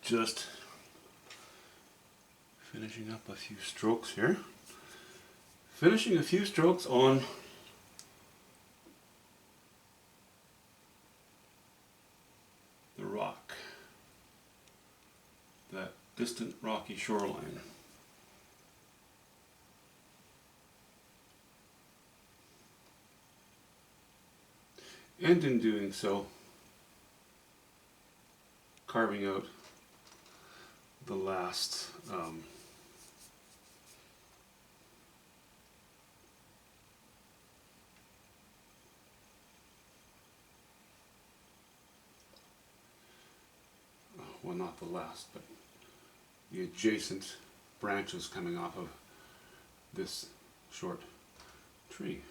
Just finishing up a few strokes here. Finishing a few strokes on the rock, that distant rocky shoreline. And in doing so, carving out the last well, not the last, but the adjacent branches coming off of this short tree.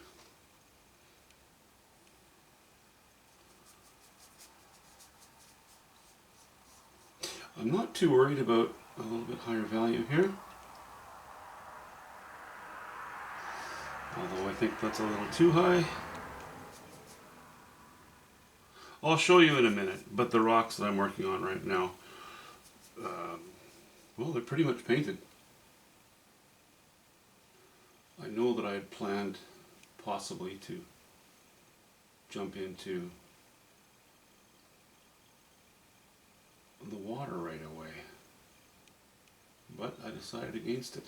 I'm not too worried about a little bit higher value here, although I think that's a little too high. I'll show you in a minute, but the rocks that I'm working on right now, well, they're pretty much painted. I know that I had planned possibly to jump into the water right away, but I decided against it.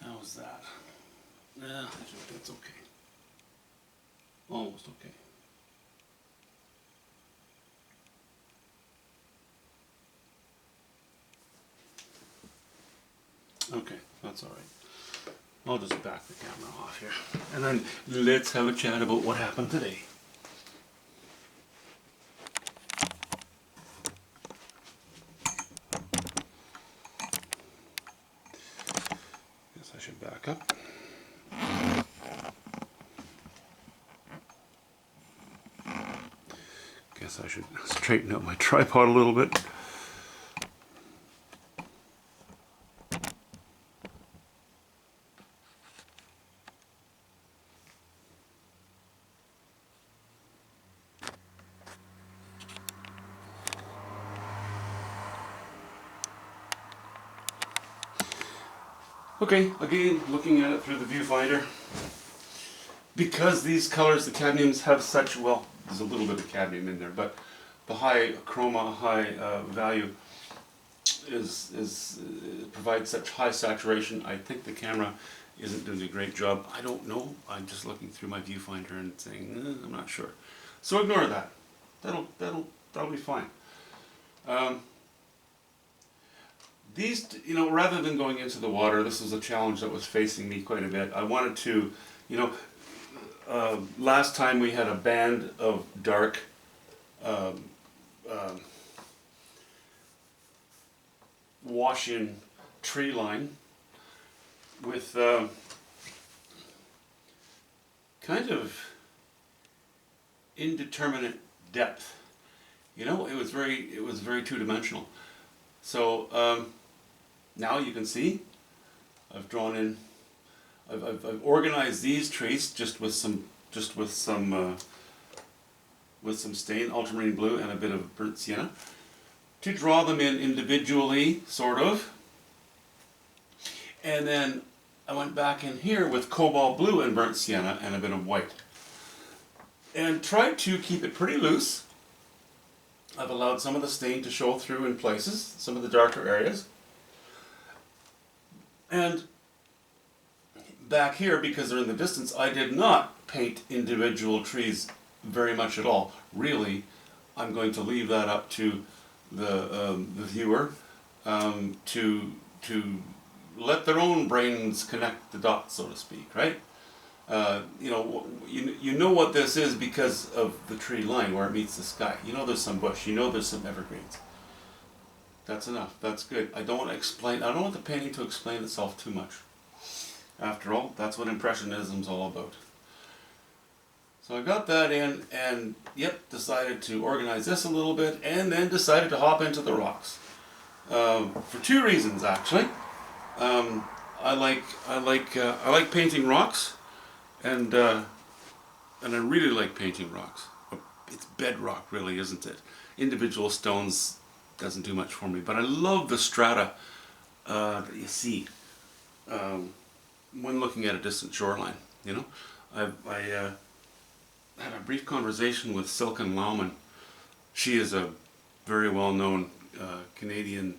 How's that? Yeah, I think that's okay. Almost okay. Okay, that's all right. I'll just back the camera off here, and then let's have a chat about what happened today. Guess I should back up. Guess I should straighten out my tripod a little bit. Okay, again, looking at it through the viewfinder, because these colors, the cadmiums, have such, well, there's a little bit of cadmium in there, but the high chroma, high value provides such high saturation. I think the camera isn't doing a great job. I don't know. I'm just looking through my viewfinder and saying, I'm not sure. So ignore that. That'll be fine. These, rather than going into the water, this was a challenge that was facing me quite a bit. I wanted to, last time we had a band of dark wash-in tree line with kind of indeterminate depth. It was very two-dimensional. So now you can see I've drawn in. I've organized these trees just with some stain, ultramarine blue, and a bit of burnt sienna, to draw them in individually, sort of. And then I went back in here with cobalt blue and burnt sienna and a bit of white, and tried to keep it pretty loose. I've allowed some of the stain to show through in places, some of the darker areas. And back here, because they're in the distance, I did not paint individual trees very much at all. Really, I'm going to leave that up to the viewer to let their own brains connect the dots, so to speak, right? You know what this is because of the tree line where it meets the sky. There's some bush. There's some evergreens. That's enough. That's good. I don't want to explain. I don't want the painting to explain itself too much. After all, that's what Impressionism's all about. So I got that in, and decided to organize this a little bit, and then decided to hop into the rocks. For two reasons, actually. I like painting rocks, and I really like painting rocks. It's bedrock, really, isn't it? Individual stones doesn't do much for me, but I love the strata that you see when looking at a distant shoreline. You know, I had a brief conversation with Silken Lauman. She is a very well-known Canadian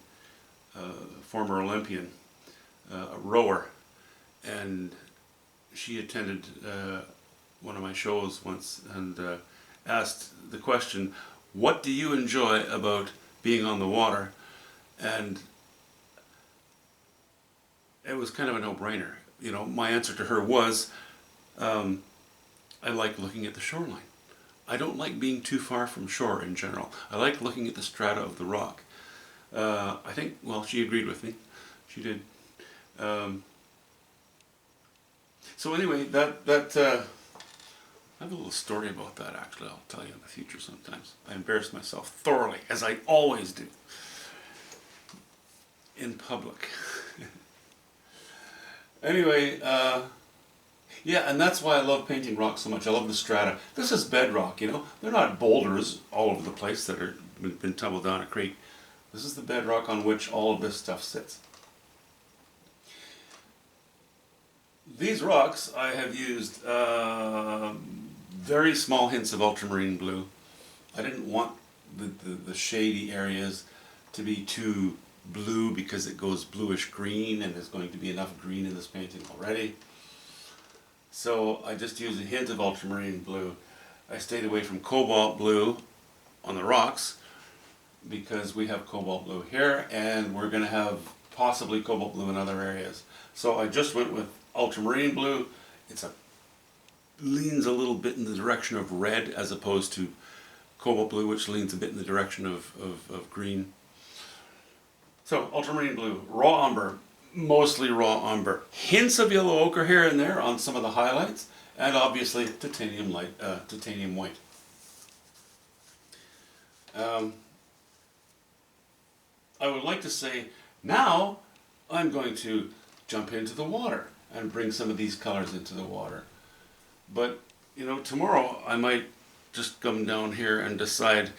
former Olympian, rower, and she attended one of my shows once and asked the question, "What do you enjoy about being on the water?" And it was kind of a no-brainer. You know, my answer to her was, I like looking at the shoreline. I don't like being too far from shore in general. I like looking at the strata of the rock. I think, well, she agreed with me. She did. So anyway, I have a little story about that, actually. I'll tell you in the future sometimes. I embarrass myself thoroughly, as I always do, in public. Anyway, yeah, and that's why I love painting rock so much. I love the strata. This is bedrock, you know. They're not boulders all over the place that are been tumbled down a creek. This is the bedrock on which all of this stuff sits. These rocks I have used very small hints of ultramarine blue. I didn't want the shady areas to be too blue because it goes bluish green, and there's going to be enough green in this painting already. So I just used a hint of ultramarine blue. I stayed away from cobalt blue on the rocks because we have cobalt blue here, and we're going to have possibly cobalt blue in other areas. So I just went with ultramarine blue. Leans a little bit in the direction of red as opposed to cobalt blue, which leans a bit in the direction of green. So ultramarine blue, raw umber, mostly raw umber. Hints of yellow ochre here and there on some of the highlights, and obviously titanium white. I would like to say now I'm going to jump into the water and bring some of these colors into the water. But, you know, tomorrow I might just come down here and decide,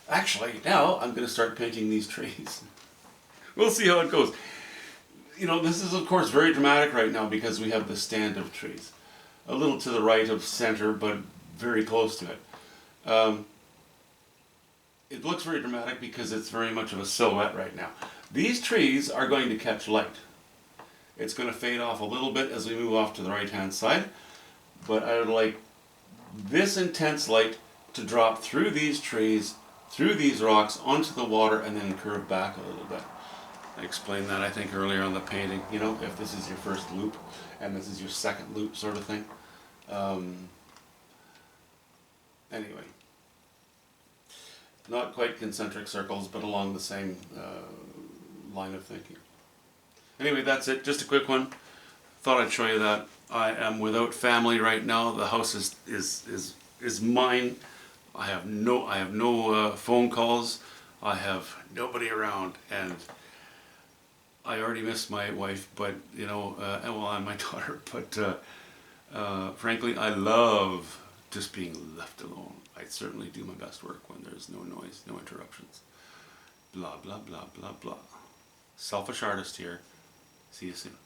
actually, now I'm going to start painting these trees. We'll see how it goes. You know, this is, of course, very dramatic right now because we have the stand of trees. A little to the right of center, but very close to it. It looks very dramatic because it's very much of a silhouette right now. These trees are going to catch light. It's going to fade off a little bit as we move off to the right-hand side, but I would like this intense light to drop through these trees, through these rocks, onto the water, and then curve back a little bit. I explained that, I think, earlier on the painting. You know, if this is your first loop, and this is your second loop sort of thing. Anyway. Not quite concentric circles, but along the same line of thinking. Anyway, that's it. Just a quick one. Thought I'd show you that. I am without family right now. The house is mine. I have no phone calls. I have nobody around, and I already miss my wife, but you know, and my daughter. But frankly, I love just being left alone. I certainly do my best work when there's no noise, no interruptions. Blah blah blah blah blah. Selfish artist here. See you soon.